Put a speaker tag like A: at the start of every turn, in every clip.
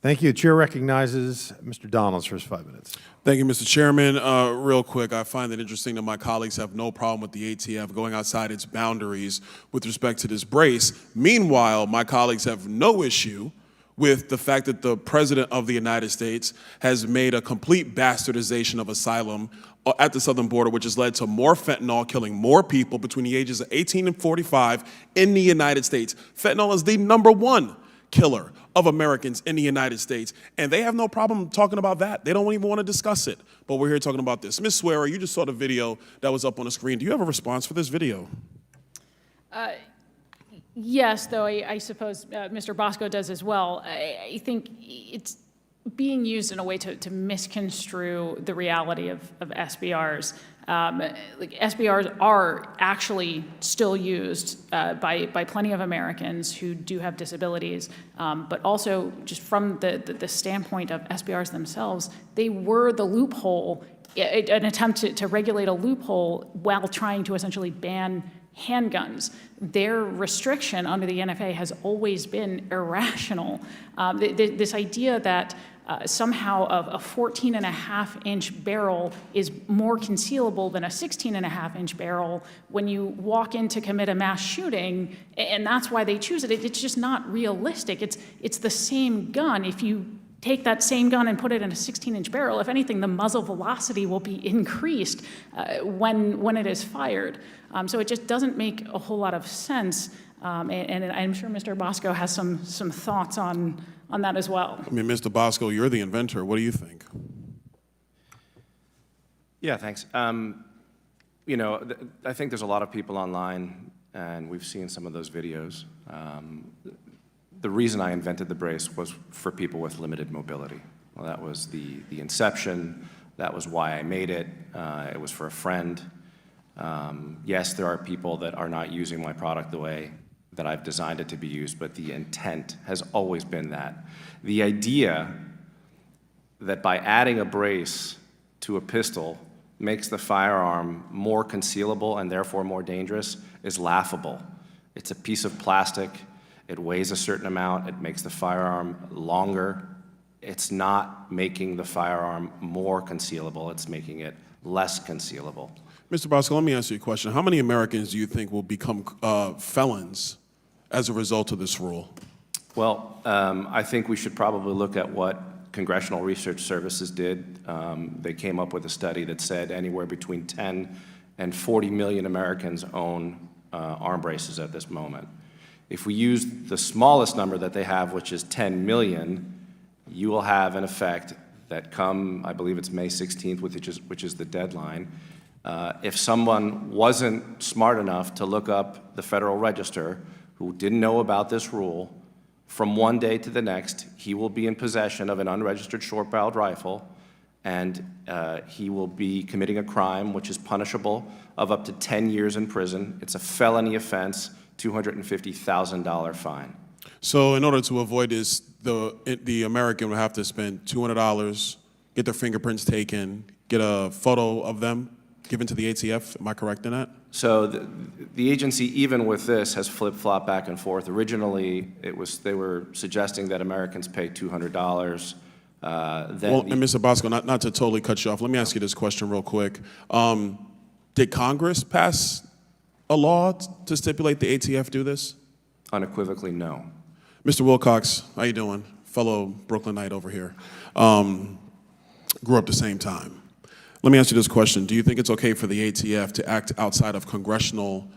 A: Thank you. Chair recognizes Mr. Donalds for his 5 minutes.
B: Thank you, Mr. Chairman. Real quick, I find it interesting that my colleagues have no problem with the ATF going outside its boundaries with respect to this brace. Meanwhile, my colleagues have no issue with the fact that the President of the United States has made a complete bastardization of asylum at the southern border, which has led to more fentanyl killing more people between the ages of 18 and 45 in the United States. Fentanyl is the #1 killer of Americans in the United States, and they have no problem talking about that. They don't even want to discuss it, but we're here talking about this. Ms. Swearer, you just saw the video that was up on the screen. Do you have a response for this video?
C: Yes, though I suppose Mr. Bosco does as well. I think it's being used in a way to misconstrue the reality of SBRs. SBRs are actually still used by plenty of Americans who do have disabilities, but also just from the standpoint of SBRs themselves, they were the loophole, an attempt to regulate a loophole while trying to essentially ban handguns. Their restriction under the NFA has always been irrational. This idea that somehow a 14.5-inch barrel is more concealable than a 16.5-inch barrel when you walk in to commit a mass shooting, and that's why they choose it. It's just not realistic. It's the same gun. If you take that same gun and put it in a 16-inch barrel, if anything, the muzzle velocity will be increased when it is fired. So it just doesn't make a whole lot of sense. And I'm sure Mr. Bosco has some thoughts on that as well.
B: I mean, Mr. Bosco, you're the inventor. What do you think?
D: Yeah, thanks. You know, I think there's a lot of people online, and we've seen some of those videos. The reason I invented the brace was for people with limited mobility. Well, that was the inception. That was why I made it. It was for a friend. Yes, there are people that are not using my product the way that I've designed it to be used, but the intent has always been that. The idea that by adding a brace to a pistol makes the firearm more concealable and therefore more dangerous is laughable. It's a piece of plastic. It weighs a certain amount. It makes the firearm longer. It's not making the firearm more concealable. It's making it less concealable.
B: Mr. Bosco, let me ask you a question. How many Americans do you think will become felons as a result of this rule?
D: Well, I think we should probably look at what Congressional Research Services did. They came up with a study that said anywhere between 10 and 40 million Americans own arm braces at this moment. If we use the smallest number that they have, which is 10 million, you will have an effect that come, I believe it's May 16th, which is the deadline. If someone wasn't smart enough to look up the Federal Register, who didn't know about this rule, from one day to the next, he will be in possession of an unregistered short-barreled rifle, and he will be committing a crime which is punishable of up to 10 years in prison. It's a felony offense, $250,000 fine.
B: So in order to avoid this, the American would have to spend $200, get their fingerprints taken, get a photo of them given to the ATF. Am I correct in that?
D: So the agency, even with this, has flip-flopped back and forth. Originally, they were suggesting that Americans pay $200.
B: Well, and Mr. Bosco, not to totally cut you off, let me ask you this question real quick. Did Congress pass a law to stipulate the ATF do this?
D: Unequivocally, no.
B: Mr. Wilcox, how you doing? Fellow Brooklynite over here. Grew up the same time. Let me ask you this question. Do you think it's okay for the ATF to act outside of congressional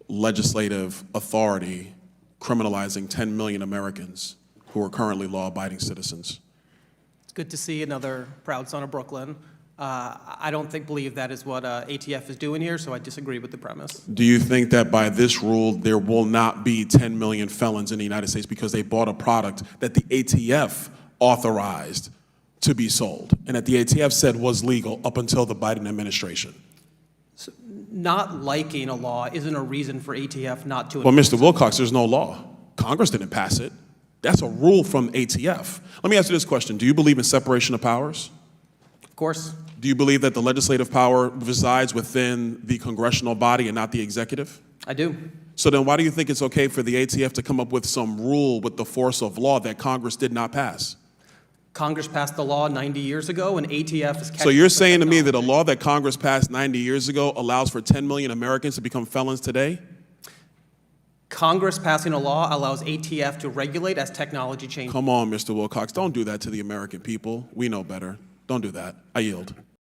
B: legislative authority, criminalizing 10 million Americans who are currently law-abiding citizens?
E: It's good to see another proud son of Brooklyn. I don't believe that is what ATF is doing here, so I disagree with the premise.
B: Do you think that by this rule, there will not be 10 million felons in the United States because they bought a product that the ATF authorized to be sold, and that the ATF said was legal up until the Biden administration?
E: So not liking a law isn't a reason for ATF not to.
B: Well, Mr. Wilcox, there's no law. Congress didn't pass it. That's a rule from ATF. Let me ask you this question. Do you believe in separation of powers?
E: Of course.
B: Do you believe that the legislative power resides within the congressional body and not the executive?
E: I do.
B: So then why do you think it's okay for the ATF to come up with some rule with the force of law that Congress did not pass?
E: Congress passed the law 90 years ago, and ATF is catching
B: So you're
E: up with
B: saying to me that a
E: technology.
B: law that Congress passed 90 years ago allows for 10 million Americans to become felons today?
E: Congress passing a law allows ATF to regulate as technology changes.
B: Come on, Mr. Wilcox, don't do that to the American people. We know better. Don't do that. I yield.